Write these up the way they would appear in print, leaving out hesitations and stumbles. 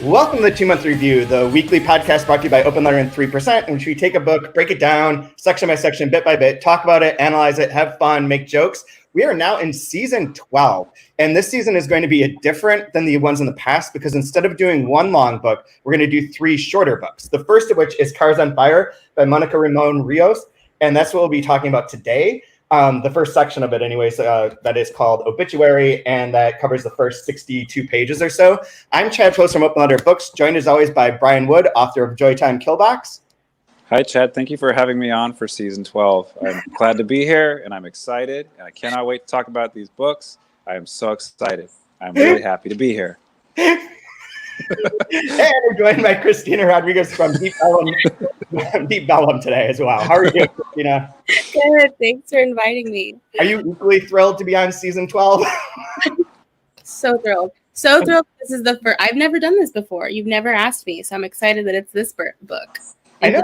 Welcome to the 2-Month Review, the weekly podcast brought to you by Open Letter and 3%, in which we take a book, break it down, section by section, bit by bit, talk about it, analyze it, have fun, make jokes. We are now in season 12, and this season is going to be different than the ones in the past because instead of doing one long book, we're going to do 3 shorter books. The first of which is Cars on Fire by Mónica Ramón Ríos, and that's what we'll be talking about today. The first section of it anyways, that is called Obituary, and that covers the first 62 pages or so. I'm Chad Post from Open Letter Books, joined as always by Brian Wood, author of Joytime Killbox. Hi, Chad. Thank you for having me on for season 12. I'm glad to be here, and I'm excited, and I cannot wait to talk about these books. I am so excited. I'm really happy to be here. And we're joined by Cristina Rodriguez from Deep Vellum today as well. How are you doing, Cristina? Good. Thanks for inviting me. Are you equally thrilled to be on season 12? So thrilled. So thrilled. This is the first. I've never done this before. You've never asked me, so I'm excited that it's this book. I know.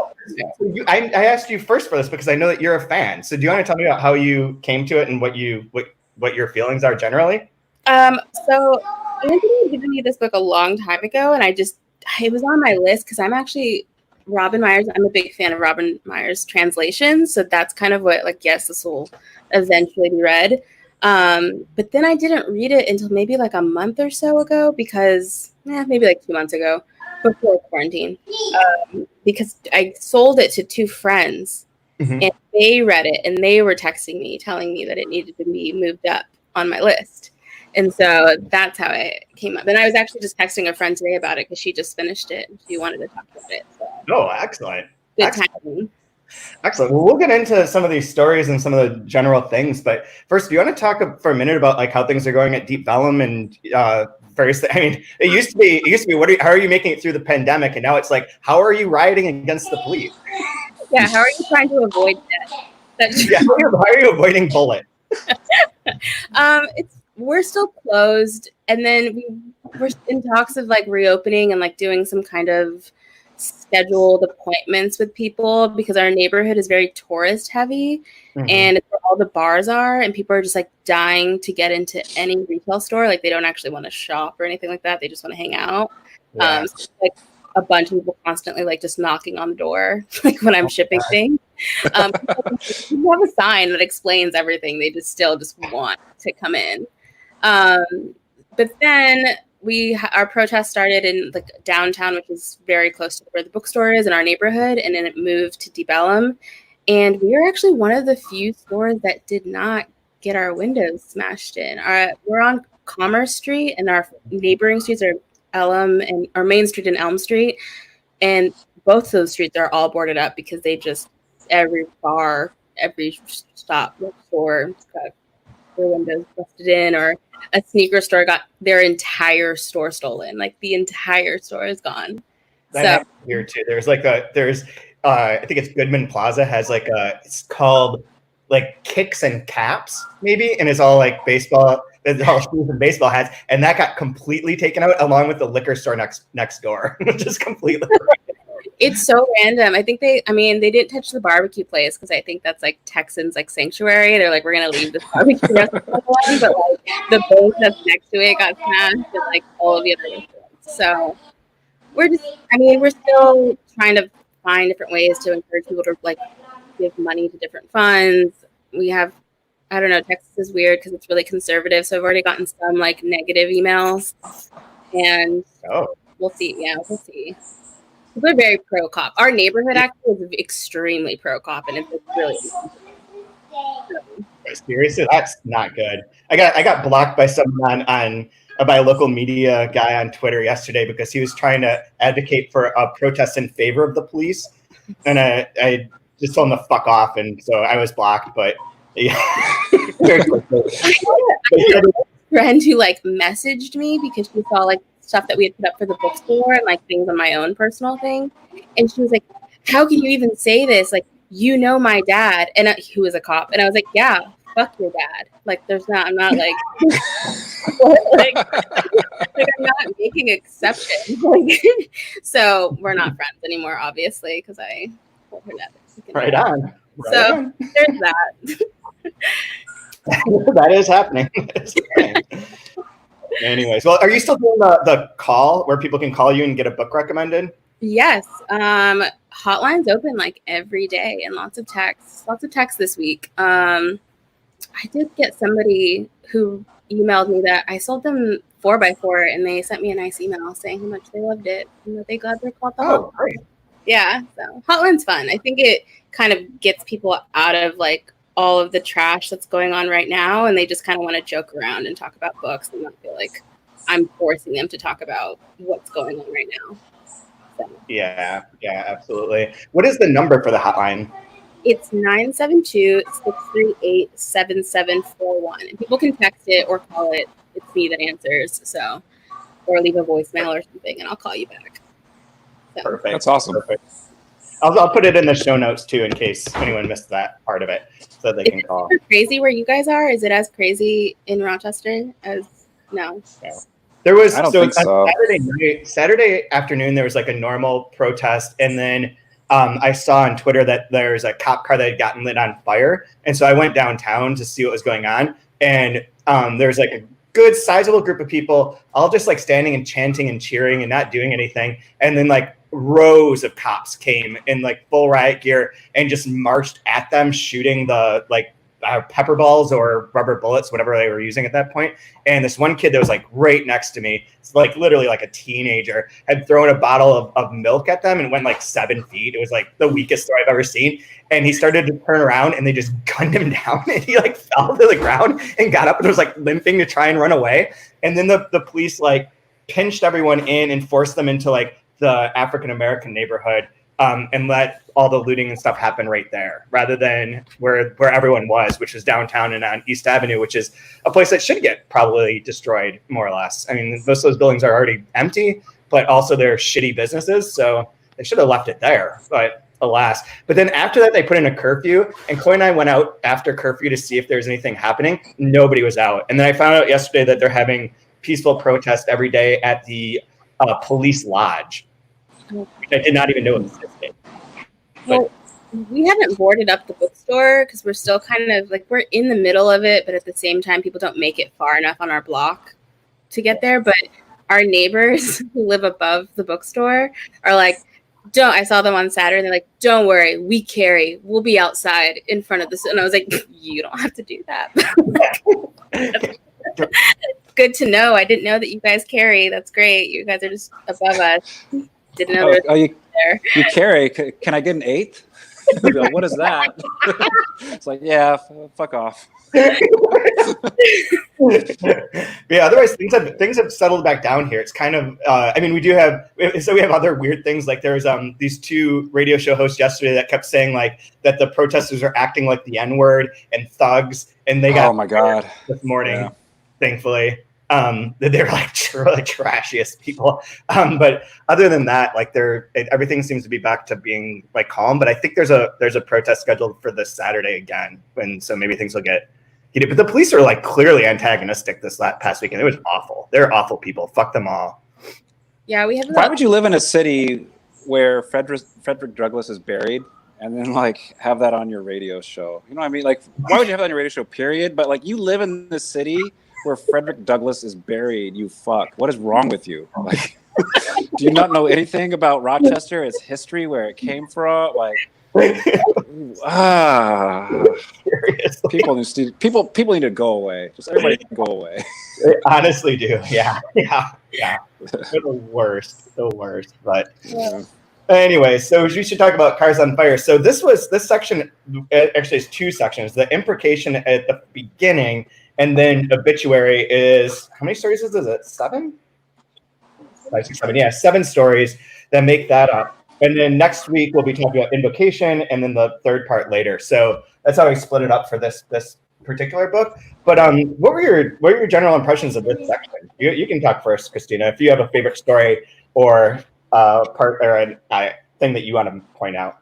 I asked you first for this because I know that you're a fan. So do you want to tell me about how you came to it and what your feelings are generally? So Anthony had given me this book a long time ago, and it was on my list because I'm actually Robin Meyers. I'm a big fan of Robin Meyers' translations, so that's kind of what, yes, this will eventually be read. But then I didn't read it until maybe a month or so ago because, maybe 2 months ago, before quarantine, because I sold it to 2 friends, and they read it, and they were texting me, telling me that it needed to be moved up on my list. And so that's how it came up. And I was actually just texting a friend today about it because she just finished it and she wanted to talk about it. So. Oh, excellent. Good timing. Excellent. Well, we'll get into some of these stories and some of the general things. But first, do you want to talk for a minute about how things are going at Deep Vellum and various things? I mean, it used to be, how are you making it through the pandemic? And now it's how are you rioting against the police? Yeah, how are you trying to avoid that? How are you avoiding bullet? We're still closed, and then we're in talks of reopening and doing some kind of scheduled appointments with people because our neighborhood is very tourist heavy, and it's where all the bars are, and people are just dying to get into any retail store. They don't actually want to shop or anything like that. They just want to hang out. Yeah. So a bunch of people constantly just knocking on the door when I'm shipping things. We have a sign that explains everything. They still want to come in. But then our protest started in downtown, which is very close to where the bookstore is in our neighborhood, and then it moved to Deep Vellum. And we are actually one of the few stores that did not get our windows smashed in. We're on Commerce Street, and our neighboring streets are Elm and our Main Street and Elm Street, and both those streets are all boarded up because they every bar, every stop, store got their windows busted in, or a sneaker store got their entire store stolen. The entire store is gone. That happens here too. There's I think it's Goodman Plaza has it's called Kicks and Caps maybe, and it's all baseball. It's all shoes and baseball hats, and that got completely taken out along with the liquor store next door, which is completely. It's so random. I think they didn't touch the barbecue place because I think that's Texans sanctuary. They're we're gonna leave this barbecue restaurant alone, but the boat that's next to it got smashed, and all of the other restaurants. So we're still trying to find different ways to encourage people to give money to different funds. We have, I don't know, Texas is weird because it's really conservative. So I've already gotten some negative emails, and we'll see. Yeah, we'll see. We're very pro-cop. Our neighborhood actually is extremely pro-cop, and it's really. Seriously, that's not good. I got blocked by someone by a local media guy on Twitter yesterday because he was trying to advocate for a protest in favor of the police, and I just told him to fuck off, and so I was blocked. But yeah, I had a friend who messaged me because she saw stuff that we had put up for the bookstore and like things on my own personal thing. And she was like, how can you even say this? Like, you know my dad, and who was a cop. And I was like, yeah, fuck your dad. Like, I'm not like, like I'm not making exceptions. Like, so we're not friends anymore, obviously, because I told her that. Right on. Right so on. there's that. That is happening. Anyways, well, are you still doing the call where people can call you and get a book recommended? Yes. Hotlines open like every day, and lots of texts this week. I did get somebody who emailed me that I sold them 4x4, and they sent me a nice email saying how much they loved it and that they glad they're called the hotline. Great. Yeah, so hotline's fun. I think it kind of gets people out of like all of the trash that's going on right now, and they just kind of want to joke around and talk about books and not feel like I'm forcing them to talk about what's going on right now. So. Yeah, absolutely. What is the number for the hotline? It's 972-638-7741. And people can text it or call it. It's me that answers. So, or leave a voicemail or something, and I'll call you back. So. Perfect. That's awesome. Perfect. I'll put it in the show notes too, in case anyone missed that part of it, so they can call. Is it crazy where you guys are? Is it as crazy in Rochester as no? There was I don't think so. Saturday afternoon, there was like a normal protest, and then I saw on Twitter that there's a cop car that had gotten lit on fire, and so I went downtown to see what was going on, and there's like a good sizable group of people all just like standing and chanting and cheering and not doing anything, and then like rows of cops came in like full riot gear and just marched at them, shooting the like pepper balls or rubber bullets, whatever they were using at that point. And this one kid that was like right next to me, it's like literally like a teenager, had thrown a bottle of milk at them and went like 7 feet. It was like the weakest throw I've ever seen. And he started to turn around and they just gunned him down, and he like fell to the ground and got up and was like limping to try and run away. And then the police like pinched everyone in and forced them into like the African-American neighborhood, and let all the looting and stuff happen right there, rather than where everyone was, which is downtown and on East Avenue, which is a place that should get probably destroyed, more or less. I mean, most of those buildings are already empty, but also they're shitty businesses, so they should have left it there, but alas. But then after that, they put in a curfew, and Chloe and I went out after curfew to see if there's anything happening. Nobody was out. And then I found out yesterday that they're having peaceful protest every day at the police lodge. I did not even know it existed. Well, we haven't boarded up the bookstore because we're still kind of like, we're in the middle of it, but at the same time, people don't make it far enough on our block to get there. But our neighbors who live above the bookstore are like, I saw them on Saturday, and they're like, don't worry, we'll be outside in front of this. And I was like, you don't have to do that. Good to know. I didn't know that you guys carry. That's great. You guys are just above us. Didn't know you there. carry. Can I get an 8th? Like, what is that? It's like, yeah, fuck off. Yeah. Otherwise, things have settled back down here. It's kind of. I mean, we have other weird things. Like there's these 2 radio show hosts yesterday that kept saying like that the protesters are acting like the N-word and thugs, and they got. Oh my god. This morning, thankfully. That they're like really trashiest people. But other than that, like everything seems to be back to being like calm. But I think there's a protest scheduled for this Saturday again, and so maybe things will get heated. But the police are like clearly antagonistic this past weekend. It was awful. They're awful people. Fuck them all. Yeah, we have. Why would you live in a city where Frederick Douglass is buried and then like have that on your radio show? You know what I mean? Like, why would you have that on your radio show? Period. But like, you live in this city where Frederick Douglass is buried, you fuck. What is wrong with you? Like, do you not know anything about Rochester, its history, where it came from? Like, people need to go away. Just everybody go away. They honestly do. Yeah. They're the worst. But anyway, so we should talk about Cars on Fire. So this section actually is 2 sections. The imprecation at the beginning, and then obituary is, how many stories is it? 7? 5, 6, 7. Yeah, 7 stories that make that up. And then next week we'll be talking about invocation, and then the third part later. So that's how we split it up for this particular book. But what were your general impressions of this section? You can talk first, Cristina, if you have a favorite story or part or a thing that you want to point out.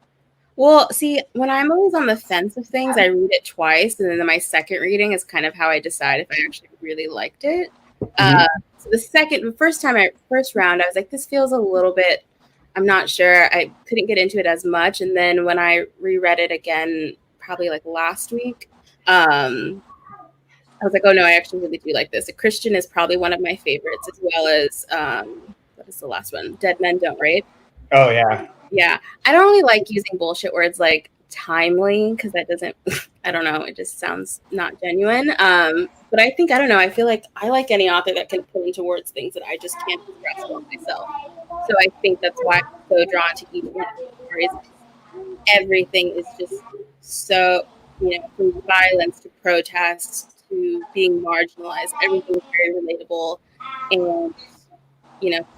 Well, see, when I'm always on the fence of things, I read it twice, and then my second reading is kind of how I decide if I actually really liked it. So the first round, I was like, this feels a little bit, I'm not sure. I couldn't get into it as much. And then when I reread it again, probably like last week, I was like, oh no, I actually really do like this. A Christian is probably one of my favorites, as well as, what is the last one? Dead Men Don't Rape. Oh, yeah. Yeah. I don't really like using bullshit words like timely, because that doesn't, I don't know, it just sounds not genuine. But I think, I don't know, I feel like I like any author that can put into words things that I just can't express well myself. So I think that's why I'm so drawn to each one of the stories. Everything is just so, from violence to protests to being marginalized, everything is very relatable and,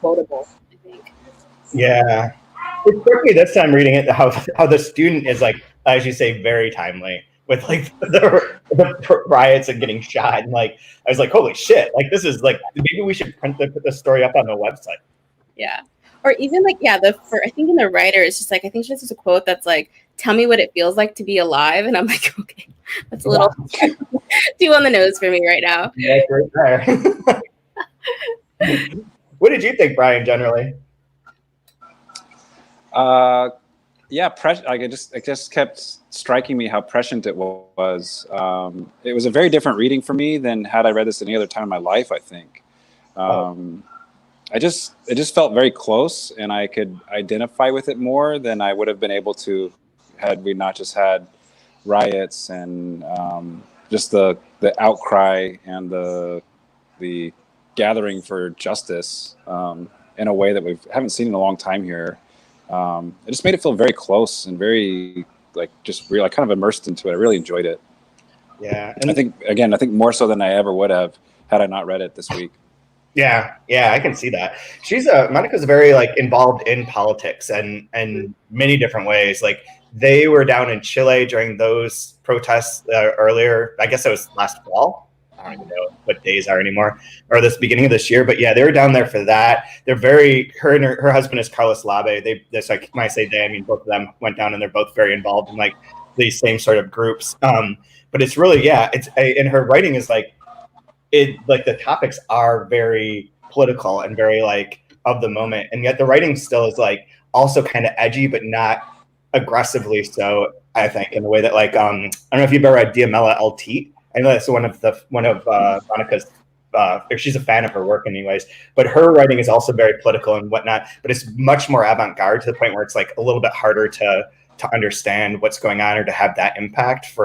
quotable, I think. Yeah. It struck me this time reading it how the student is, like, as you say, very timely with like the riots and getting shot, and like I was like, holy shit, like this is like, maybe we should put the story up on the website. Yeah. Or even like, I think in the writer, it's just like, I think she has a quote that's like, tell me what it feels like to be alive. And I'm like, okay, that's a little too on the nose for me right now. Yeah, right there. What did you think, Brian, generally? It just kept striking me how prescient it was. It was a very different reading for me than had I read this any other time in my life, I think. It just felt very close, and I could identify with it more than I would have been able to had we not just had riots and just the outcry and the gathering for justice in a way that we haven't seen in a long time here. It just made it feel very close and very just really kind of immersed into it. I really enjoyed it. Yeah, and I think more so than I ever would have had I not read it this week. Yeah, I can see that. Monica's very involved in politics and many different ways. Like, they were down in Chile during those protests earlier. I guess it was last fall. I don't even know what days are anymore, or this beginning of this year. But yeah, they were down there for that. They're her and her husband is Carlos Labe. That's like, when I say they, I mean both of them went down, and they're both very involved in these same sort of groups. But it's really, and her writing is the topics are very political and very of the moment, and yet the writing still is also kind of edgy, but not aggressively so. I think in a way that I don't know if you've ever read Diamela LT. I know that's one of Monica's. She's a fan of her work, anyways. But her writing is also very political and whatnot. But it's much more avant-garde, to the point where it's a little bit harder to understand what's going on or to have that impact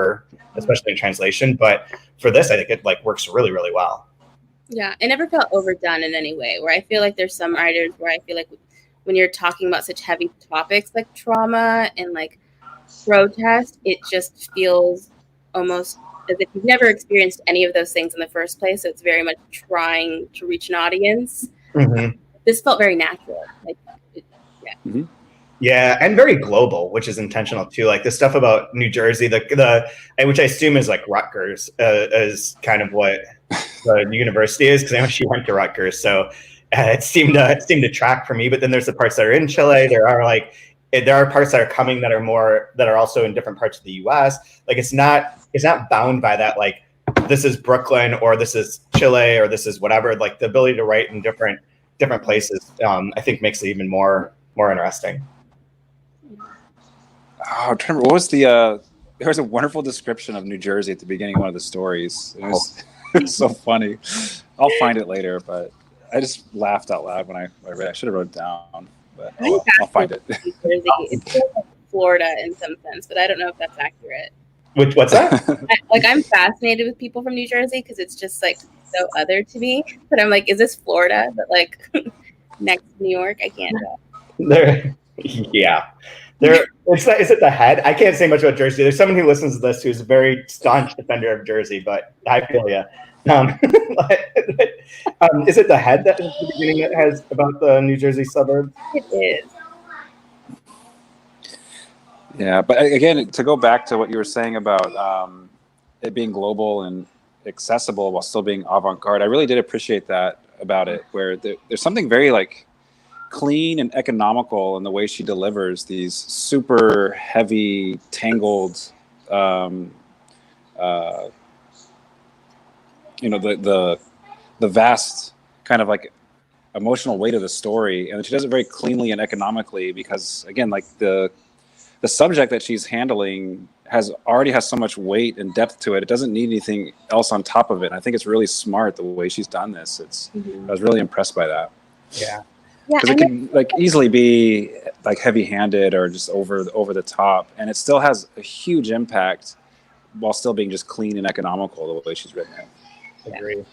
especially in translation. But for this, I think it works really, really well. Yeah, it never felt overdone in any way. Where I feel like there's some writers where I feel like when you're talking about such heavy topics like trauma and protest, it just feels almost as if you've never experienced any of those things in the first place. So it's very much trying to reach an audience. Mm-hmm. This felt very natural. Mm-hmm. Yeah, and very global, which is intentional too. Like the stuff about New Jersey, which I assume is Rutgers, is kind of what the university is, because I know she went to Rutgers, so it seemed to track for me. But then there's the parts that are in Chile. There are parts that are coming that are also in different parts of the U.S. It's not bound by that. This is Brooklyn, or this is Chile, or this is whatever. The ability to write in different places, I think, makes it even more interesting. Oh, I'm trying to remember, what was there was a wonderful description of New Jersey at the beginning of one of the stories. It was so funny. I'll find it later, but I just laughed out loud when I read it. I should have wrote it down, but I'll find it. New Jersey. It feels like Florida in some sense, but I don't know if that's accurate. What's that? I'm fascinated with people from New Jersey because it's just so other to me. But I'm is this Florida? But next to New York, I can't go. Yeah. Is it the head? I can't say much about Jersey. There's someone who listens to this who's a very staunch defender of Jersey, but I feel you. Is it the head that is the beginning that has about the New Jersey suburbs? It is. Yeah, but again, to go back to what you were saying about it being global and accessible while still being avant-garde. I really did appreciate that about it, where there's something very like clean and economical in the way she delivers these super heavy, tangled, the vast kind of like emotional weight of the story, and she does it very cleanly and economically, because again, like the subject that she's handling already has so much weight and depth to it. It doesn't need anything else on top of it. And I think it's really smart the way she's done this. I was really impressed by that. Yeah. Because it can like easily be like heavy-handed or just over the top, and it still has a huge impact while still being just clean and economical the way she's written it. I agree.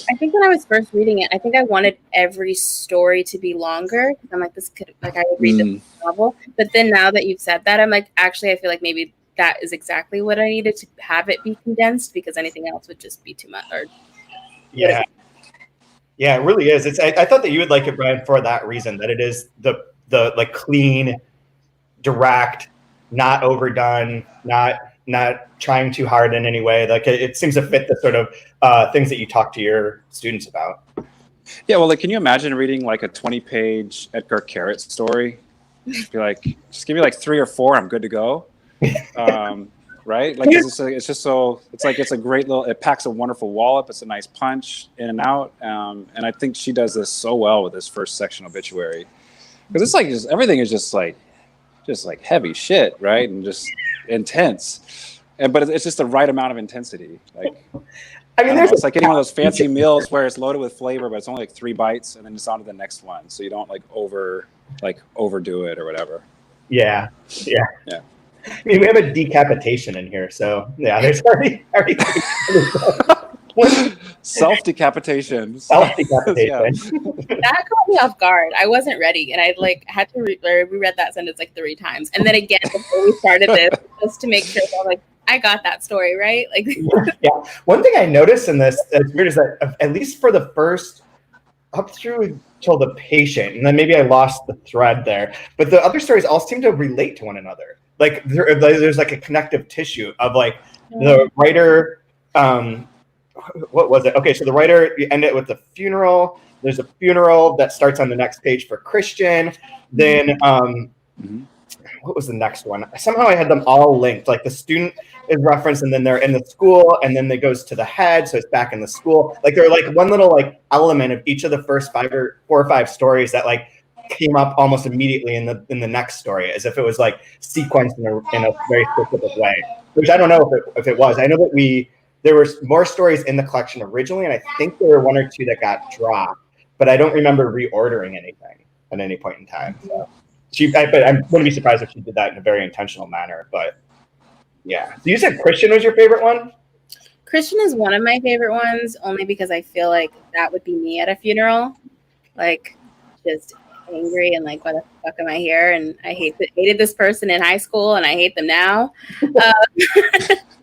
I think when I was first reading it, I think I wanted every story to be longer. I'm like, this could, like, I would read the novel. But then now that you've said that, I'm like, actually, I feel like maybe that is exactly what I needed, to have it be condensed, because anything else would just be too much. Yeah, it really is. I thought that you would like it, Brian, for that reason, that it is the like clean, direct, not overdone, not trying too hard in any way. Like it seems to fit the sort of things that you talk to your students about. Yeah, well, like, can you imagine reading like a 20-page Edgar Carrot story? Be like, just give me like 3 or 4, I'm good to go. Right? Like it's just so, it's like, it's a great little, it packs a wonderful wallop. It's a nice punch in and out. And I think she does this so well with this first section, Obituary, because it's like everything is just like heavy shit, right? And just intense. But it's just the right amount of intensity. Like, I mean, it's like getting one of those fancy meals where it's loaded with flavor, but it's only like 3 bites, and then it's on to the next one. So you don't overdo it or whatever. Yeah. I mean, we have a decapitation in here, so yeah, there's already self-decapitation. Self-decapitation. That caught me off guard. I wasn't ready, and I had to reread that sentence like 3 times, and then again before we started this, just to make sure that I got that story right. Like, yeah. One thing I noticed in this that's weird is that at least for the first up through till the patient, and then maybe I lost the thread there, but the other stories all seem to relate to one another. Like there's like a connective tissue of like the writer. What was it? Okay, so the writer, you end it with the funeral. There's a funeral that starts on the next page for Christian. Then what was the next one? Somehow I had them all linked. Like the student is referenced, and then they're in the school, and then it goes to the head, so it's back in the school. Like they're like one little like element of each of the first 4 or 5 stories that like came up almost immediately in the next story, as if it was like sequenced in a very specific way. Which I don't know if it was. I know that there were more stories in the collection originally, and I think there were 1 or 2 that got dropped, but I don't remember reordering anything at any point in time. So but I wouldn't be surprised if she did that in a very intentional manner. But yeah. So you said Christian was your favorite one? Christian is one of my favorite ones, only because I feel like that would be me at a funeral, like just angry and like, why the fuck am I here? And I hated this person in high school, and I hate them now. I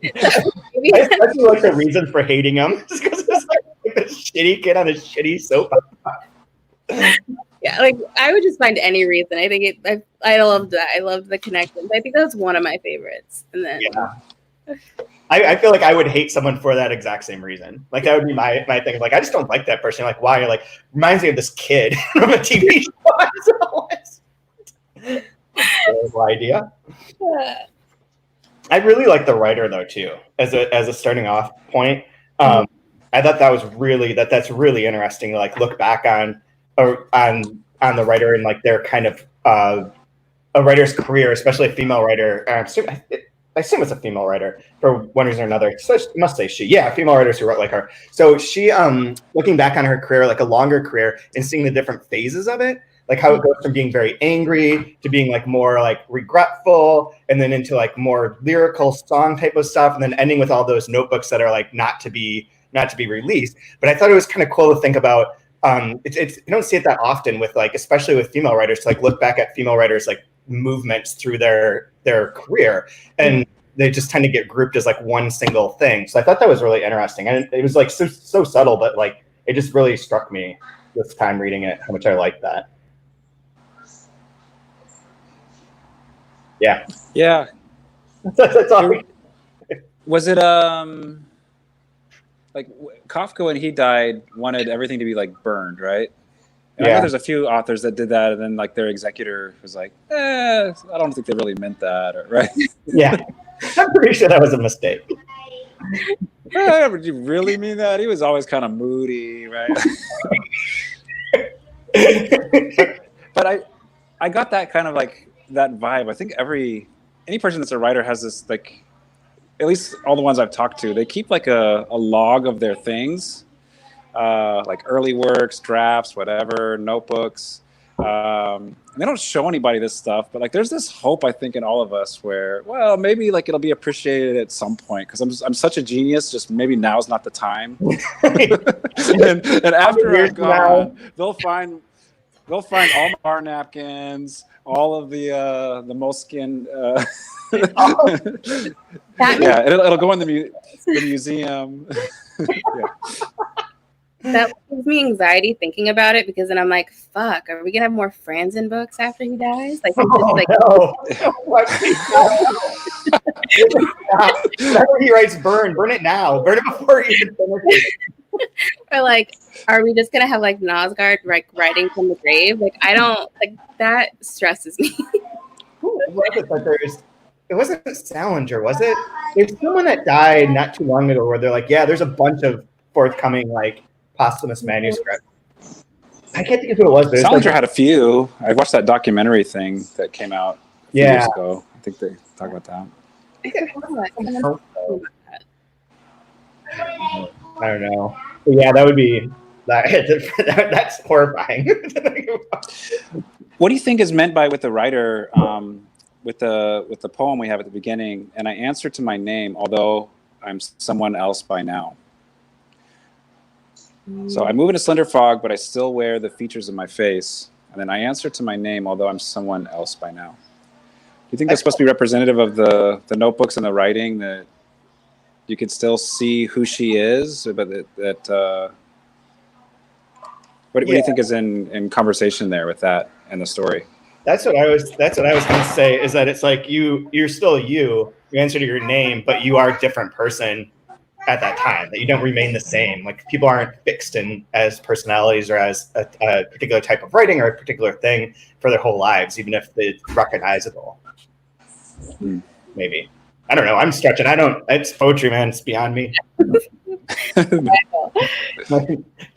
especially like the reason for hating him, just because it's like a shitty kid on a shitty soap opera. Yeah, like I would just find any reason. I think I loved that. I loved the connections. I think that's one of my favorites. And then I feel like I would hate someone for that exact same reason. Like that would be my thing. Like I just don't like that person. Like why? Like reminds me of this kid from a TV show. Terrible idea. I really like the writer though too, as a starting off point. I thought that's really interesting to like look back on the writer and like their kind of a writer's career, especially a female writer. I assume it's a female writer for one reason or another. So I must say she. Yeah, female writers who wrote like her. So she, looking back on her career, like a longer career, and seeing the different phases of it, like how it goes from being very angry to being like more like regretful, and then into like more lyrical song type of stuff, and then ending with all those notebooks that are like not to be released. But I thought it was kind of cool to think about. You don't see it that often with like, especially with female writers, to like look back at female writers like movements through their career, and they just tend to get grouped as like one single thing. So I thought that was really interesting, and it was like so subtle, but like it just really struck me this time reading it how much I liked that. Yeah. Yeah. That's all. Was it like Kafka when he died wanted everything to be like burned, right? And I know there's a few authors that did that, and then like their executor was like, I don't think they really meant that, right? Yeah, I'm pretty sure that was a mistake. Did you really mean that? He was always kind of moody, right? but I got that kind of like that vibe. I think any person that's a writer has this, like, at least all the ones I've talked to, they keep like a log of their things, like early works, drafts, whatever, notebooks. And they don't show anybody this stuff, but like there's this hope, I think, in all of us where, well, maybe like it'll be appreciated at some point because I'm such a genius, just maybe now's not the time. and after I'm gone, they'll find all my bar napkins, all of the moleskin. Yeah, it'll go in the museum. Yeah. That gives me anxiety thinking about it because then I'm like, fuck, are we gonna have more Franzen books after he dies? Like, Whenever he writes burn it now. Burn it before he even finishes. Or like, are we just gonna have like Nosgard like writing from the grave? Like, I don't like that stresses me. Who was it that it wasn't Salinger, was it? There's someone that died not too long ago where they're like, yeah, there's a bunch of forthcoming like posthumous manuscript. I can't think of who it was. Salinger had a few. I watched that documentary thing that came out a few years ago. I think they talk about that. I don't know. But yeah, that would be that's horrifying. What do you think is meant by with the writer, with the poem we have at the beginning? And I answer to my name, although I'm someone else by now. So I move in a slender fog, but I still wear the features of my face. And then I answer to my name, although I'm someone else by now. Do you think that's supposed to be representative of the notebooks and the writing, that you could still see who she is, but what do you think is in conversation there with that and the story? That's what I was going to say, is that it's like you're still you answer to your name, but you are a different person at that time, that you don't remain the same. Like people aren't fixed in as personalities or as a particular type of writing or a particular thing for their whole lives, even if it's recognizable. Maybe. I don't know. I'm stretching. It's poetry, man. It's beyond me.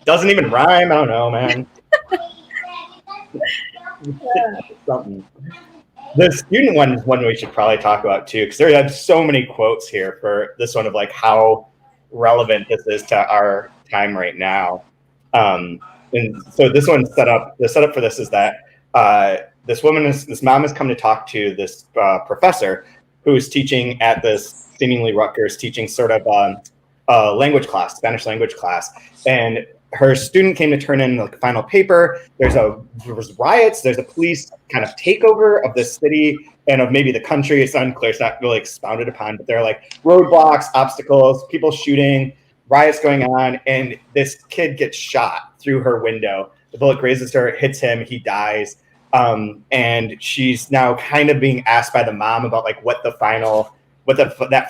Doesn't even rhyme. I don't know, man. Something. The student one is one we should probably talk about too, because there are so many quotes here for this one of like how relevant this is to our time right now. And so this one's set up. The setup for this is that this mom has come to talk to this professor who's teaching at this seemingly Rutgers, teaching sort of language class, Spanish language class, and her student came to turn in the final paper. There was riots. There's a police kind of takeover of the city and of maybe the country. It's unclear. It's not really expounded upon, but there are like roadblocks, obstacles, people shooting, riots going on. And this kid gets shot through her window. The bullet grazes her, hits him. He dies. And she's now kind of being asked by the mom about like what that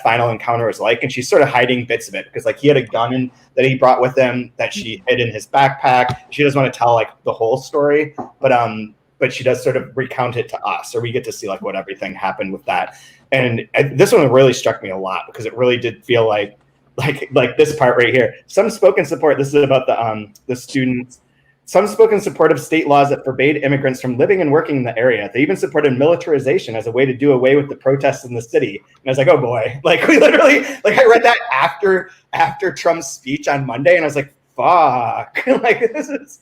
final encounter was like, and she's sort of hiding bits of it because like he had a gun that he brought with him that she hid in his backpack. She doesn't want to tell like the whole story, but she does sort of recount it to us, or we get to see like what everything happened with that. And this one really struck me a lot because it really did feel like this part right here. Some spoken support. This is about the students. Some spoke in support of state laws that forbade immigrants from living and working in the area. They even supported militarization as a way to do away with the protests in the city. And I was like, oh boy, like we literally, like I read that after Trump's speech on Monday, and I was like, fuck, like this is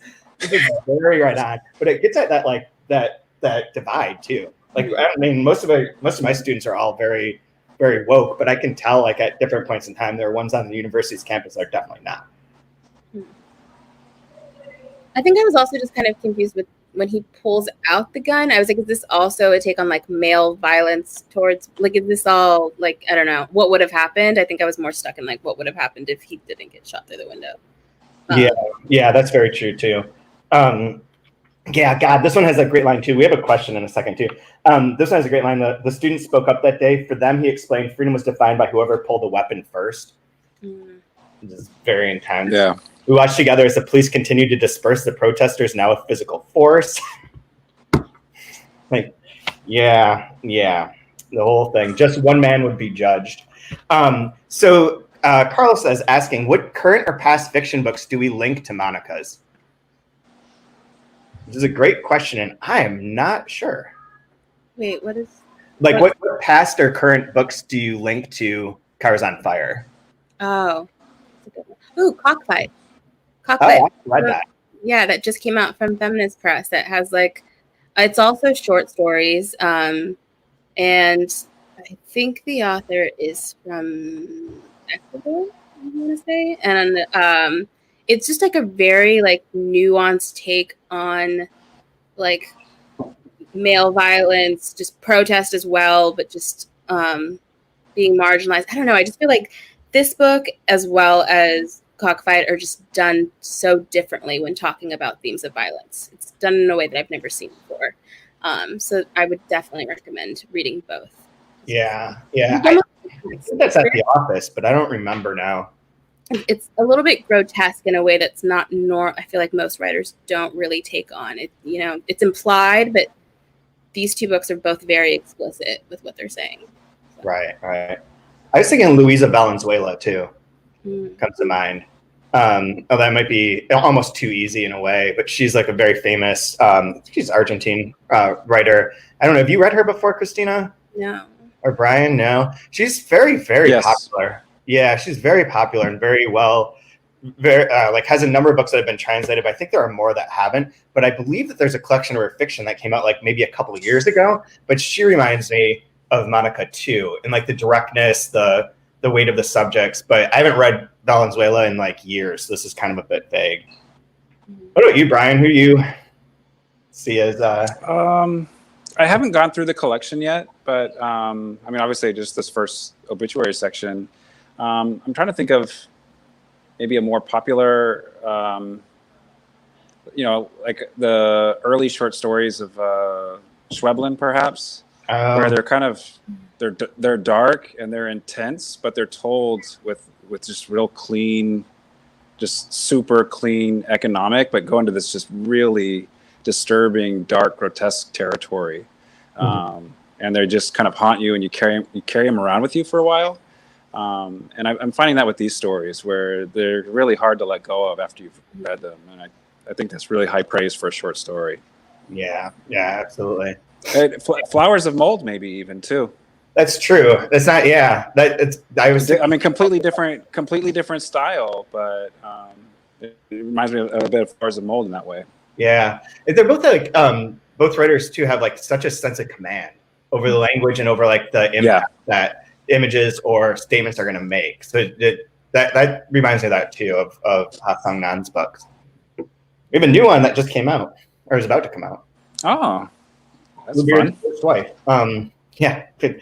very right on. But it gets at that like that divide too. Like I mean, most of my students are all very, very woke, but I can tell like at different points in time, there are ones on the university's campus that are definitely not. I think I was also just kind of confused with when he pulls out the gun. I was like, is this also a take on like male violence towards, like, is this all like, I don't know, what would have happened? I think I was more stuck in like what would have happened if he didn't get shot through the window. Yeah, that's very true too. Yeah, God, this one has a great line too. We have a question in a second too. This one has a great line. The student spoke up that day. For them, he explained freedom was defined by whoever pulled the weapon first. This is very intense. Yeah. We watched together as the police continued to disperse the protesters, now with physical force. Like, yeah, the whole thing. Just one man would be judged. So Carlos is asking, what current or past fiction books do we link to Monica's? This is a great question, and I am not sure. Wait, what is... Like, what past or current books do you link to Cars on Fire? Oh. Ooh, Cockfight. Oh, I read that. Yeah, that just came out from Feminist Press. That has, like, it's also short stories. And I think the author is from Ecuador, I want to say. And it's just like a very like nuanced take on like male violence, just protest as well, but just being marginalized. I don't know. I just feel like this book, as well as Cockfight, are just done so differently when talking about themes of violence. It's done in a way that I've never seen before. So I would definitely recommend reading both. Yeah. I think that's at the office, but I don't remember now. It's a little bit grotesque in a way that's not I feel like most writers don't really take on it. You know, it's implied, but these two books are both very explicit with what they're saying. So. Right. I was thinking Luisa Valenzuela too. Comes to mind. That might be almost too easy in a way, but she's like a very famous, she's Argentine writer. I don't know. Have you read her before, Cristina? No. Or Brian? No. She's very, very Yes. popular. Yeah, she's very popular and very well, like has a number of books that have been translated, but I think there are more that haven't. But I believe that there's a collection of her fiction that came out like maybe a couple of years ago. But she reminds me of Monica too, and like the directness, the weight of the subjects. But I haven't read Valenzuela in like years, so this is kind of a bit vague. What about you, Brian? Who you see as I haven't gone through the collection yet, but I mean, obviously just this first obituary section. I'm trying to think of maybe a more popular, like the early short stories of Schweblin, perhaps, where they're kind of they're dark and they're intense, but they're told with just real clean, just super clean economic, but go into this just really disturbing, dark, grotesque territory, and they just kind of haunt you, and you carry them around with you for a while. And I'm finding that with these stories where they're really hard to let go of after you've read them, and I think that's really high praise for a short story. Yeah, absolutely. Flowers of Mold, maybe even too. That's true. That's not. Yeah, I mean, completely different style, but it reminds me of a bit of Flowers of Mold in that way. Yeah, they're both like both writers too have like such a sense of command over the language and over like the impact that images or statements are going to make. So that reminds me of that too of Ha Sung Nan's books. We have a new one that just came out or is about to come out. Oh, that's Bluebeard's fun. First Wife. Yeah, the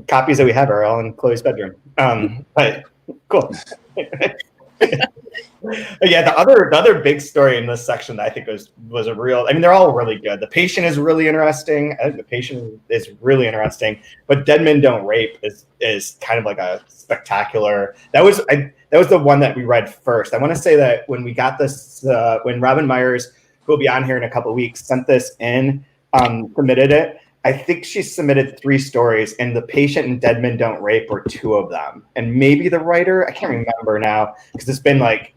copies that we have are all in Chloe's bedroom. But cool. Yeah, the other big story in this section that I think was a real. I mean, they're all really good. The Patient is really interesting. I think The Patient is really interesting. But Dead Men Don't Rape is kind of like a spectacular. That was the one that we read first. I want to say that when we got this, when Robin Myers, who will be on here in a couple of weeks, sent this in, submitted it. I think she submitted 3 stories, and The Patient and Dead Men Don't Rape were 2 of them. And maybe the writer, I can't remember now, because it's been like,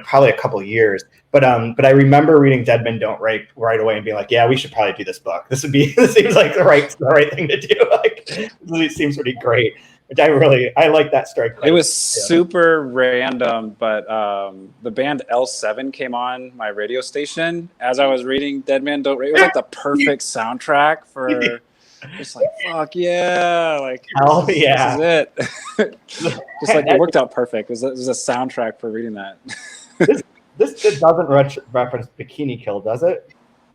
probably a couple of years. But I remember reading Dead Men Don't Rape right away and being like, yeah, we should probably do this book. This seems like the right thing to do. Like, it seems pretty great. Which I like that story. It was super random, but the band L7 came on my radio station as I was reading Dead Man Don't Rape. It was like the perfect soundtrack for just like, fuck yeah. Like, hell yeah. This is it. Just like, it worked out perfect. It was a soundtrack for reading that. This doesn't reference Bikini Kill, does it?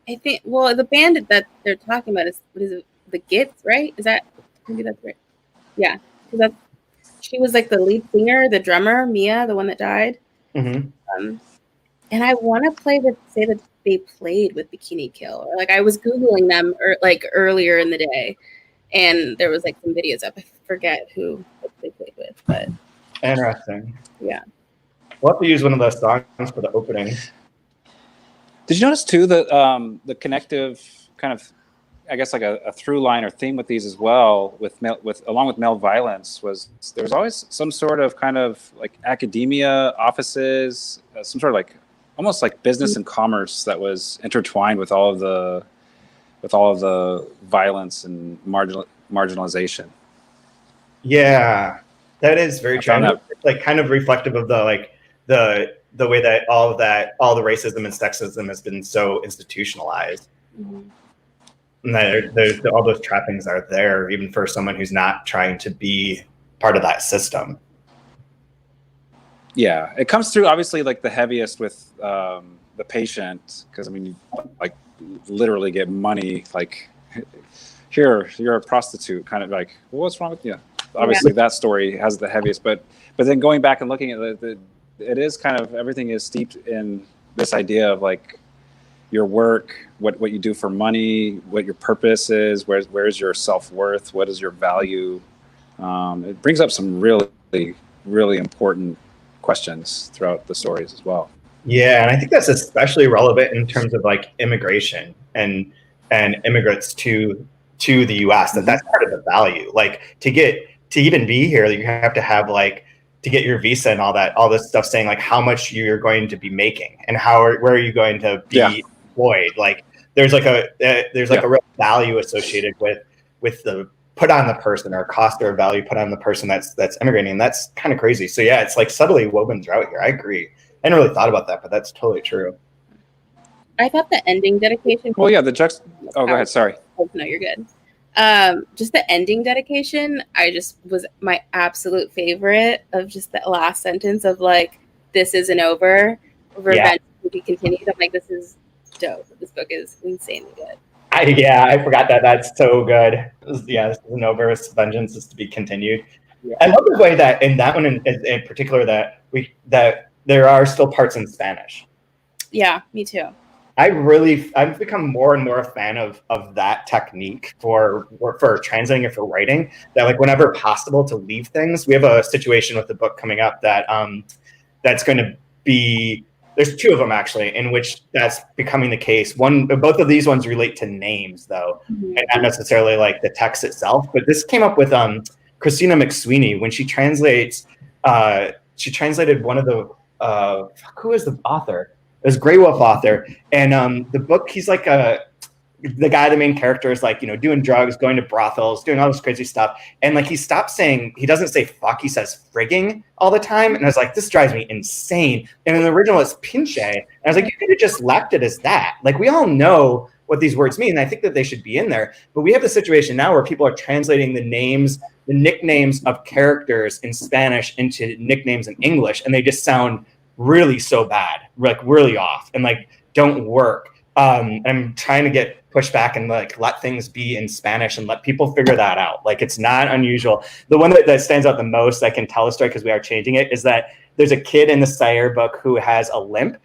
I think, well, the band that they're talking about is, what is it? The Gits, right? Is that, maybe that's right. Yeah. Because she was like the lead singer, the drummer, Mia, the one that died. Mm-hmm. And I want to say the they played with Bikini Kill. Or like I was Googling them earlier in the day, and there was like some videos up. I forget who they played with, but interesting. Yeah. We'll have to use one of those songs for the opening. Did you notice too that the connective kind of, I guess, like a through line or theme with these as well, along with male violence, was there was always some sort of kind of like academia, offices, some sort of like almost like business and commerce that was intertwined with all of the violence and marginalization. Yeah, that is very true. It's like kind of reflective of the way that all the racism and sexism has been so institutionalized. Mm-hmm. And there's all those trappings are there, even for someone who's not trying to be part of that system. Yeah, it comes through obviously like the heaviest with the patient, because I mean, you like literally get money like, here, you're a prostitute, kind of like, well, what's wrong with you? Obviously, that story has the heaviest, but then going back and looking at it is kind of, everything is steeped in this idea of like your work, what you do for money, what your purpose is, where's your self-worth, what is your value. It brings up some really, really important questions throughout the stories as well. Yeah, and I think that's especially relevant in terms of like immigration and immigrants to the U.S. That's part of the value. Like to even be here, you have to have like, to get your visa and all this stuff saying like how much you're going to be making and where are you going to be employed. Like there's like a real value associated with the put on the person, or cost or value put on the person that's immigrating. And that's kind of crazy. So yeah, it's like subtly woven throughout here. I agree. I hadn't really thought about that, but that's totally true. I thought the ending dedication. Well, yeah, oh, go ahead. Sorry. Oh, no, you're good. Just the ending dedication, was my absolute favorite of just the last sentence of like, this isn't over. Revenge will be continued. I'm like, this is dope. This book is insanely good. I forgot that. That's so good. This isn't over. Vengeance is to be continued. Yeah. I love the way that in that one in particular that there are still parts in Spanish. Yeah, me too. I've become more and more a fan of that technique for translating it for writing, that like whenever possible to leave things. We have a situation with the book coming up that's going to be, there's two of them actually, in which that's becoming the case. Both of these ones relate to names though, and not necessarily like the text itself. But this came up with Christina McSweeney when she translates. She translated one of the who is the author? It was Grey Wolf author, and the book, he's like the guy, the main character is like, doing drugs, going to brothels, doing all this crazy stuff, and like he doesn't say fuck, he says frigging all the time, and I was like, this drives me insane. And in the original it's pinche, and I was like, you could have just left it as that. Like we all know what these words mean, and I think that they should be in there, but we have the situation now where people are translating the nicknames of characters in Spanish into nicknames in English, and they just sound really so bad, like really off, and like don't work. I'm trying to get pushed back and like let things be in Spanish and let people figure that out. Like it's not unusual. The one that stands out the most, I can tell a story because we are changing it, is that there's a kid in the Sire book who has a limp.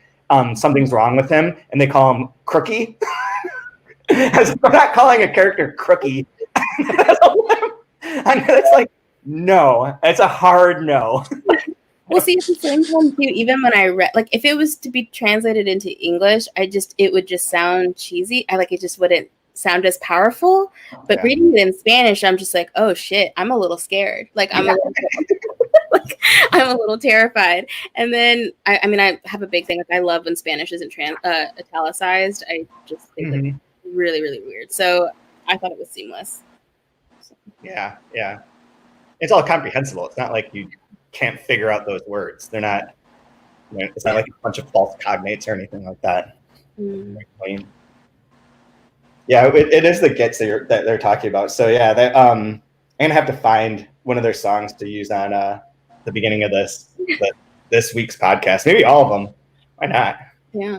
Something's wrong with him, and they call him Crookie. We're not calling a character Crookie. Has a limp. And it's like, no, it's a hard no. Well, see, at the same time, too, even when I read, like, if it was to be translated into English, it would just sound cheesy. It just wouldn't sound as powerful. But reading it in Spanish, I'm just like, oh shit, I'm a little scared. Like, I'm a little terrified. And then, I have a big thing. Like, I love when Spanish isn't italicized. I just think like really, really weird. So I thought it was seamless. So. Yeah. It's all comprehensible. It's not like you can't figure out those words. They're not, it's not like a bunch of false cognates or anything like that. Yeah, it is the Gits that they're talking about. So yeah, I'm gonna have to find one of their songs to use on the beginning of this week's podcast. Maybe all of them. Why not? Yeah,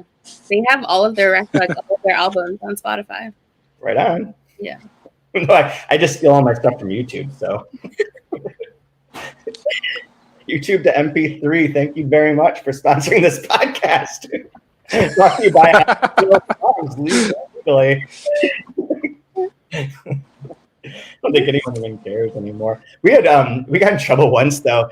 they have all of their all of their albums on Spotify. Right on. Yeah. I just steal all my stuff from YouTube, so. YouTube to MP3, thank you very much for sponsoring this podcast. Brought to you by songs legally. I don't think anyone even cares anymore. We got in trouble once though.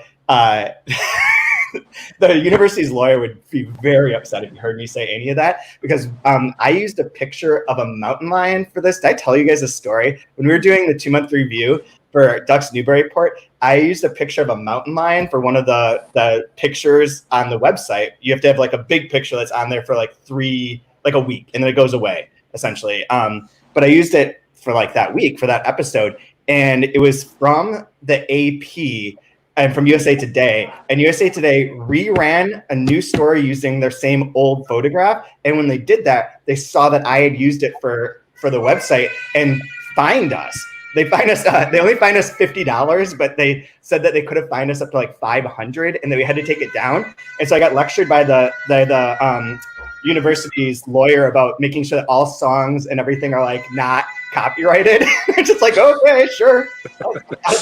The university's lawyer would be very upset if you heard me say any of that, because I used a picture of a mountain lion for this. Did I tell you guys a story? When we were doing the 2-month review for Ducks Newburyport, I used a picture of a mountain lion for one of the pictures on the website. You have to have like a big picture that's on there for like a week, and then it goes away essentially. But I used it for like that week for that episode, and it was from the AP and from USA Today. And USA Today reran a new story using their same old photograph. And when they did that, they saw that I had used it for the website and fined us. They fined us. They only fined us $50, but they said that they could have fined us up to like $500, and that we had to take it down. And so I got lectured by the university's lawyer about making sure that all songs and everything are like not copyrighted. It's just like, okay, sure,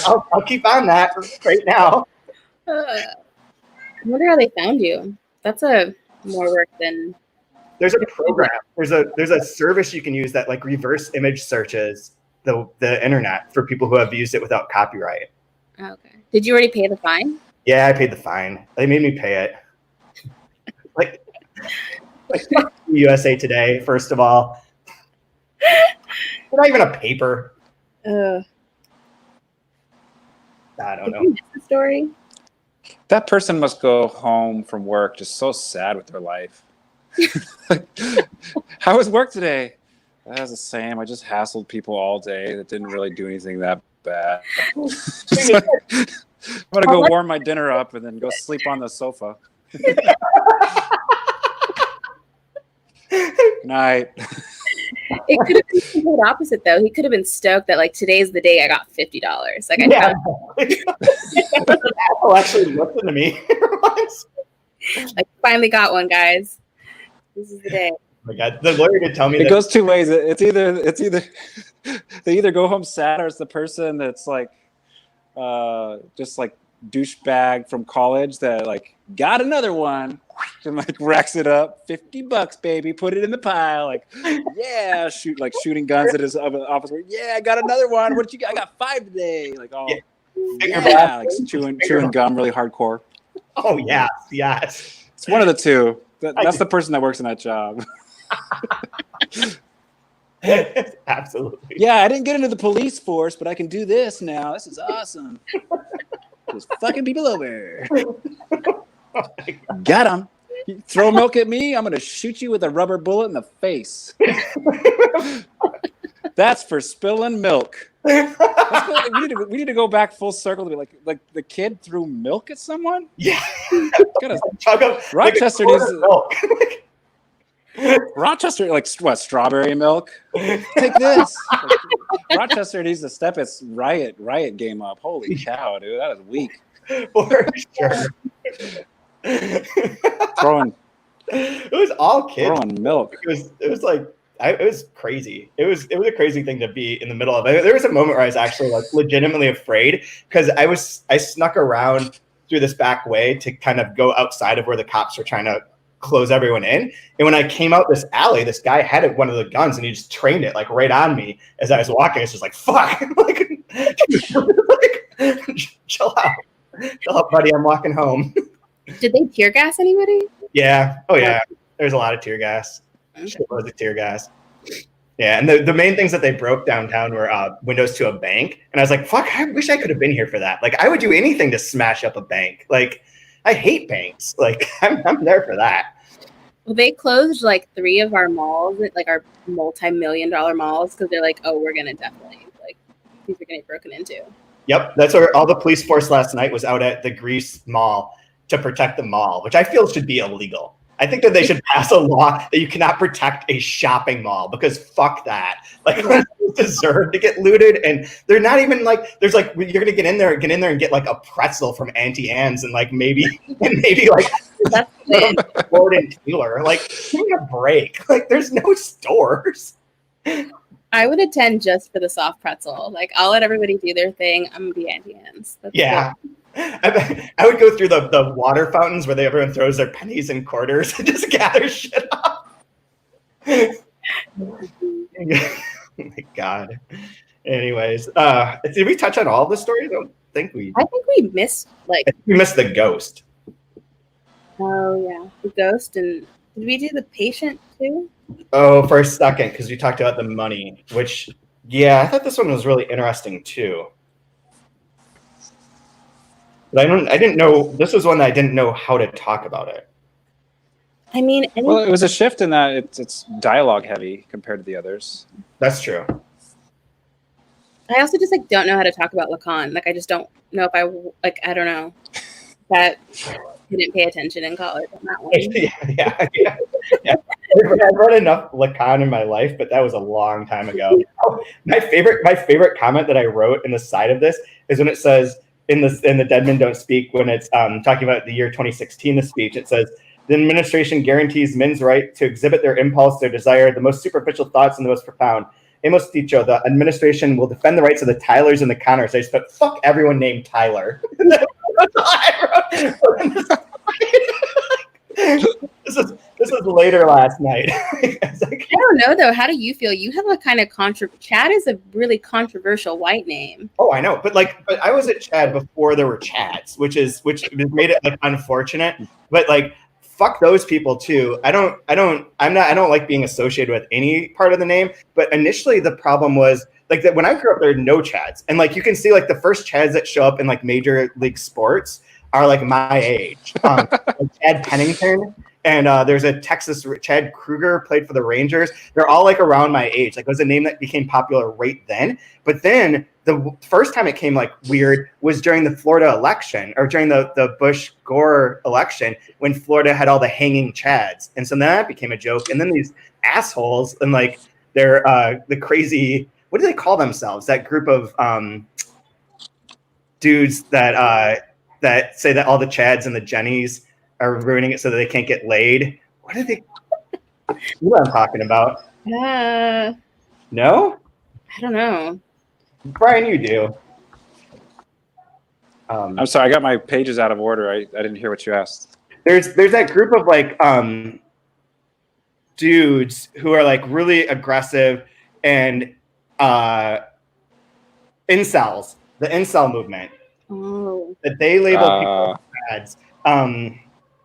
I'll keep on that right now. I wonder how they found you. That's a more work than. There's a program. There's a service you can use that like reverse image searches the internet for people who have used it without copyright. Okay. Did you already pay the fine? Yeah, I paid the fine. They made me pay it. like USA Today, first of all. It's not even a paper. I don't know. Did you miss the story? That person must go home from work just so sad with their life. How was work today? That was the same. I just hassled people all day that didn't really do anything that bad. I'm going to go warm my dinner up and then go sleep on the sofa. Good night. It could have been the complete opposite, though. He could have been stoked that, like, today's the day I got $50. Like, I found Apple actually listened to me once. I finally got one, guys. This is the day. Oh my God, the lawyer did tell me it that goes two ways. It's either they either go home sad, or it's the person that's like just like douchebag from college that like got another one and like racks it up, $50, baby, put it in the pile, like yeah, shooting guns at his office. Yeah, I got another one. What did you got? I got 5 today. Like like chewing gum really hardcore. Oh yes. It's one of the two. That's the person that works in that job. Absolutely. Yeah, I didn't get into the police force, but I can do this now. This is awesome. Just fucking people over. Got him. You throw milk at me, I'm gonna shoot you with a rubber bullet in the face. That's for spilling milk. We need to go back full circle to be like the kid threw milk at someone. Yeah. Rochester needs milk. Rochester, like what? Strawberry milk. Take this. Rochester needs to step its riot game up. Holy cow, dude, that is weak. For sure. It was all kids throwing milk. It was like it was crazy. It was a crazy thing to be in the middle of. There was a moment where I was actually like legitimately afraid, because I snuck around through this back way to kind of go outside of where the cops were trying to close everyone in. And when I came out this alley, this guy had one of the guns and he just trained it like right on me as I was walking. It's just like, fuck, like, chill out, buddy. I'm walking home. Did they tear gas anybody? Yeah. Oh yeah. There's a lot of tear gas. Shitloads of tear gas. Yeah. And the main things that they broke downtown were windows to a bank. And I was like, fuck, I wish I could have been here for that. Like, I would do anything to smash up a bank. Like, I hate banks. Like, I'm there for that. Well, they closed like 3 of our malls, like our multi-million-dollar malls, because they're like, oh, we're gonna definitely like these are gonna get broken into. Yep, that's where all the police force last night was out at the Greece Mall to protect the mall, which I feel should be illegal. I think that they should pass a law that you cannot protect a shopping mall, because fuck that. Like, deserve to get looted, and they're not even like, there's like, you're gonna get in there and get like a pretzel from Auntie Anne's and maybe like Ford and Taylor. Like, give me a break. Like, there's no stores. I would attend just for the soft pretzel. Like, I'll let everybody do their thing. I'm gonna be Auntie Anne's. Yeah. I would go through the water fountains where everyone throws their pennies and quarters and just gather shit up. Oh my God. Anyways, did we touch on all the stories? I don't think we. I think we missed we missed the ghost. Oh yeah, the ghost, and did we do the patient too? Oh, for a second, because we talked about the money, which I thought this one was really interesting too. But I didn't know this was one that I didn't know how to talk about it. I mean, well, it was a shift in that it's dialogue heavy compared to the others. That's true. I also just don't know how to talk about Lacan. I just don't know if I don't know. That didn't pay attention in college on that one. Yeah. I've read enough Lacan in my life, but that was a long time ago. My favorite comment that I wrote in the side of this is when it says in the Dead Men Don't Speak, when it's talking about the year 2016, the speech, it says, the administration guarantees men's right to exhibit their impulse, their desire, the most superficial thoughts, and the most profound. Hemos dicho, the administration will defend the rights of the Tylers and the Connors. I just put, fuck everyone named Tyler. That's all I wrote. This was later last night. I don't know though. How do you feel? You have a kind of Chad is a really controversial white name. Oh, I know, but I was at Chad before there were Chads, which made it unfortunate. But fuck those people too. I don't like being associated with any part of the name. But initially the problem was that when I grew up, there were no Chads, and you can see the first Chads that show up in major league sports are my age. Chad Pennington, and there's a Texas Chad Kruger played for the Rangers. They're all around my age. It was a name that became popular right then. But then the first time it came weird was during the Florida election, or during the Bush Gore election, when Florida had all the hanging Chads, and so then that became a joke. And then these assholes and they're the crazy. What do they call themselves? That group of dudes that say that all the Chads and the Jennies are ruining it so that they can't get laid. What do they? You know what I'm talking about? No? I don't know. Brian, you do. I'm sorry, I got my pages out of order. I didn't hear what you asked. There's that group of dudes who are really aggressive and incels, the incel movement. Oh. That they label people as Chads.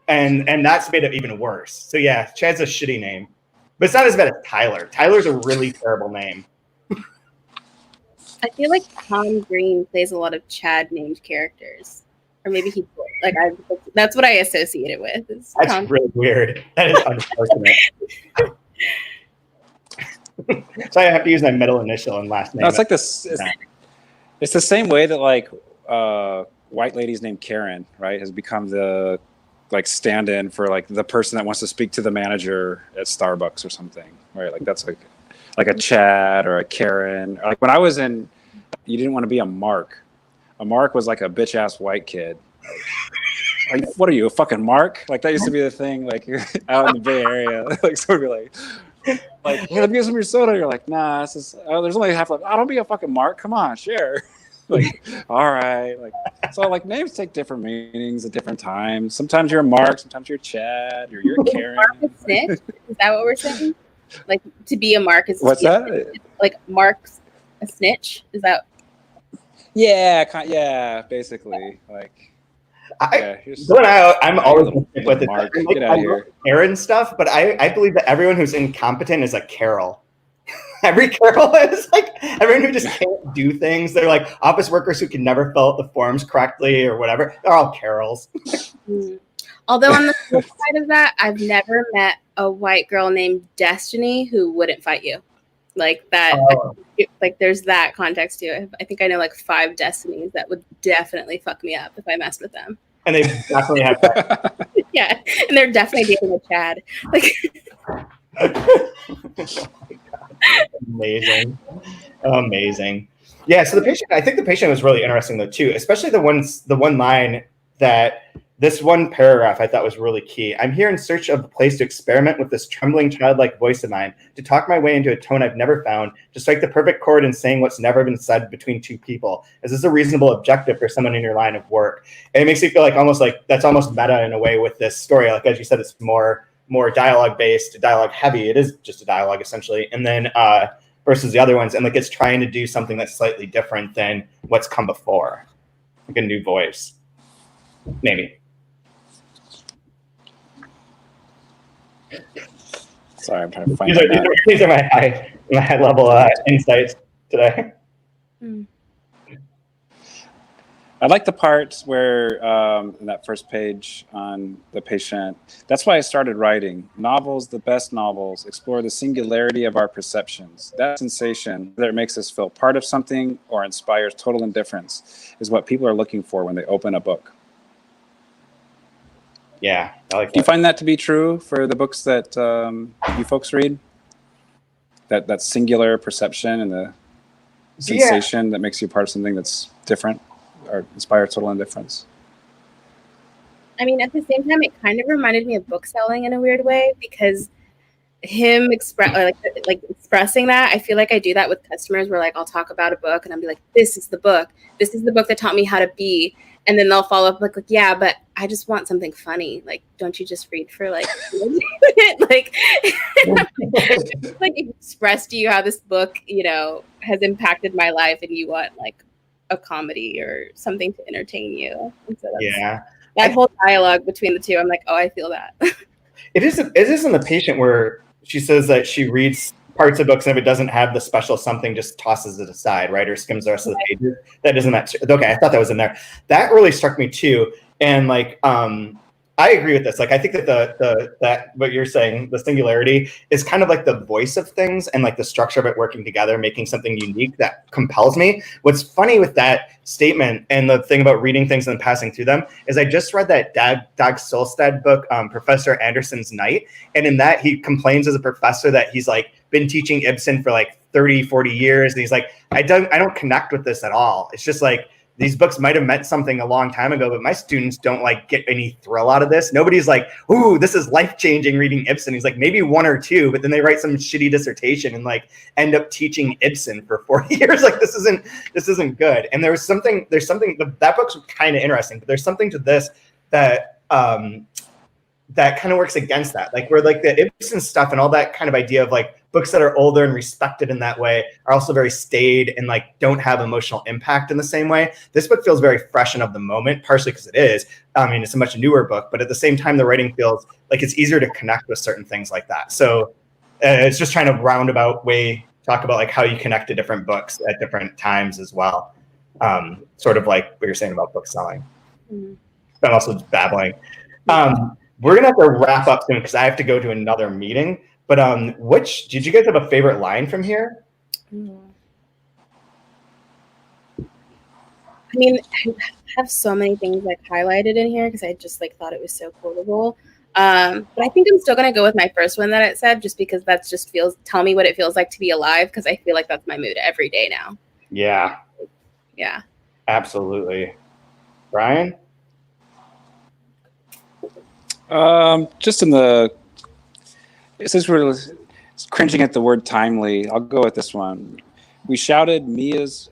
And that's made it even worse. So yeah, Chad's a shitty name. But it's not as bad as Tyler. Tyler's a really terrible name. I feel like Tom Green plays a lot of Chad named characters. Or maybe he that's what I associate it with. That's Tom. Really weird. That is unfortunate. So I have to use my middle initial and last name. No, it's this. It's the same way that white ladies named Karen, right, has become the stand-in for the person that wants to speak to the manager at Starbucks or something, right? That's like a Chad or a Karen. When I was in, you didn't want to be a Mark. A Mark was a bitch ass white kid. What are you, a fucking Mark? That used to be the thing, out in the Bay Area. Sort of hey, let me get some of your soda. You're nah, this is, there's only half left. Don't be a fucking Mark. Come on, share. All right. So names take different meanings at different times. Sometimes you're a Mark, sometimes you're a Chad, or you're a Karen. Mark is snitch? Is that what we're saying? To be a Mark is what's that? Mark's a snitch? Is that? Yeah, basically. I'm always with it. Mark, get out of here. Karen stuff, but I believe that everyone who's incompetent is a Carol. Every Carol is everyone who just can't do things. They're office workers who can never fill out the forms correctly or whatever. They're all Carols. Although on the flip side of that, I've never met a white girl named Destiny who wouldn't fight you. That. There's that context to it. I think I know 5 Destinies that would definitely fuck me up if I messed with them. And they definitely have that. Yeah, and they're definitely dating a Chad. Amazing. Yeah, so I think the patient was really interesting though too, especially the one line that this one paragraph I thought was really key. I'm here in search of a place to experiment with this trembling childlike voice of mine, to talk my way into a tone I've never found, to strike the perfect chord in saying what's never been said between two people. Is this a reasonable objective for someone in your line of work? And it makes me feel like that's almost meta in a way with this story. Like, as you said, it's more dialogue based, dialogue heavy. It is just a dialogue essentially. And then versus the other ones. And like, it's trying to do something that's slightly different than what's come before. Like a new voice, maybe. Sorry, I'm trying to find these are my high level insights today. I like the parts where in that first page on the patient. That's why I started writing. Novels, the best novels, explore the singularity of our perceptions. That sensation, whether it makes us feel part of something or inspires total indifference, is what people are looking for when they open a book. Yeah, I like that. Do you find that to be true for the books that you folks read? That singular perception and the sensation that makes you part of something that's different or inspires total indifference? I mean, at the same time, it kind of reminded me of book selling in a weird way, because him expressing that, I feel like I do that with customers where like I'll talk about a book and I'll be like, this is the book that taught me how to be. And then they'll follow up like, yeah, but I just want something funny. Like, don't you just read for like, like, like express to you how this book, has impacted my life, and you want like a comedy or something to entertain you. And so that whole dialogue between the two, I'm like, oh, I feel that. It is in the patient where she says that she reads parts of books and if it doesn't have the special something, just tosses it aside, right? Or skims the rest of the pages. That isn't that. Okay, I thought that was in there. That really struck me too. And like, I agree with this. Like, I think that that what you're saying, the singularity is kind of like the voice of things and like the structure of it working together, making something unique that compels me. What's funny with that statement and the thing about reading things and then passing through them is I just read that Dag Solstad book, Professor Anderson's Night. And in that, he complains as a professor that he's like been teaching Ibsen for like 30, 40 years. And he's like, I don't connect with this at all. It's just like, these books might have meant something a long time ago, but my students don't like get any thrill out of this. Nobody's like, ooh, this is life-changing reading Ibsen. He's like, maybe one or two, but then they write some shitty dissertation and like end up teaching Ibsen for 40 years. Like, this isn't good. And there's something, that book's kind of interesting, but there's something to this that that kind of works against that. Like, where like the Ibsen stuff and all that kind of idea of like books that are older and respected in that way are also very staid and like don't have emotional impact in the same way. This book feels very fresh and of the moment, partially because it is. I mean, it's a much newer book, but at the same time, the writing feels like it's easier to connect with certain things like that. So it's just trying to roundabout way talk about like how you connect to different books at different times as well. Sort of like what you're saying about book selling. Mm-hmm. But I'm also just babbling. We're gonna have to wrap up soon because I have to go to another meeting. But did you guys have a favorite line from here? I mean, I have so many things like highlighted in here because I just like thought it was so quotable. But I think I'm still gonna go with my first one that it said, just because that just tell me what it feels like to be alive, because I feel like that's my mood every day now. Yeah. Yeah. Absolutely. Brian? Just in the, since we're cringing at the word timely, I'll go with this one. We shouted Mia's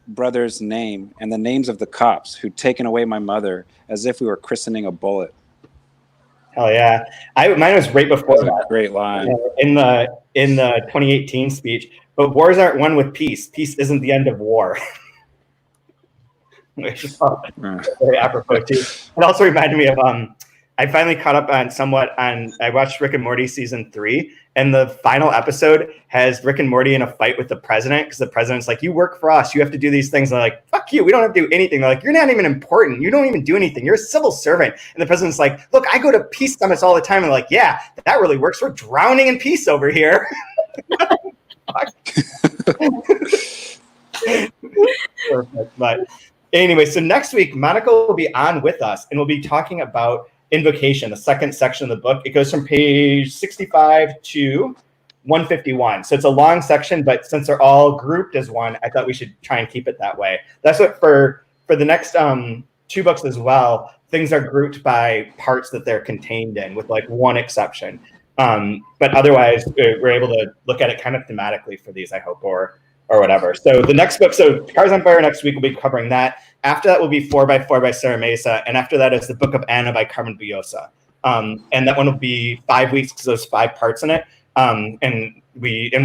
brother's name and the names of the cops who'd taken away my mother as if we were christening a bullet. Hell yeah. Mine was right before that. Great line. In the 2018 speech, but wars aren't won with peace. Peace isn't the end of war. Which is very apropos too. It also reminded me of I finally caught up I watched Rick and Morty season 3, and the final episode has Rick and Morty in a fight with the president, because the president's like, you work for us, you have to do these things. And they're like, fuck you, we don't have to do anything. They're like, you're not even important, you don't even do anything, you're a civil servant. And the president's like, look, I go to peace summits all the time. And they're like, yeah, that really works, we're drowning in peace over here. Perfect. But anyway, so next week, Monica will be on with us, and we'll be talking about Invocation, the second section of the book. It goes from page 65 to 151. So it's a long section, but since they're all grouped as one, I thought we should try and keep it that way. That's what for the next 2 books as well. things are grouped by parts that they're contained in, with like one exception. But otherwise, we're able to look at it kind of thematically for these, I hope, or whatever. So the next book, so Cars on Fire next week, we'll be covering that. After that will be 4x4 by Sarah Mesa. And after that is the Book of Anna by Carmen Bujosa. And that one will be 5 weeks because there's 5 parts in it. And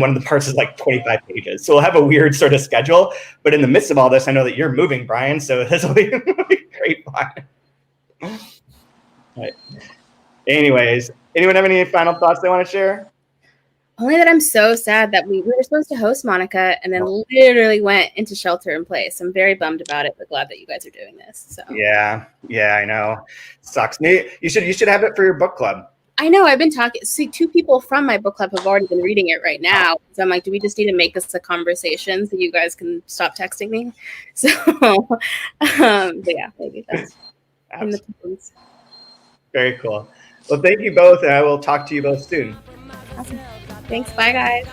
one of the parts is like 25 pages. So we'll have a weird sort of schedule. But in the midst of all this, I know that you're moving, Brian. So this will be great fun. All right. Anyways, anyone have any final thoughts they want to share? Only that I'm so sad that we were supposed to host Monica and then literally went into shelter in place. I'm very bummed about it, but glad that you guys are doing this. So yeah, I know. Sucks. You should have it for your book club. I know. I've been talking. See, 2 people from my book club have already been reading it right now. So I'm like, do we just need to make this a conversation so you guys can stop texting me? So, but yeah, maybe that's in the plans. Very cool. Well, thank you both, and I will talk to you both soon. Awesome. Thanks. Bye, guys.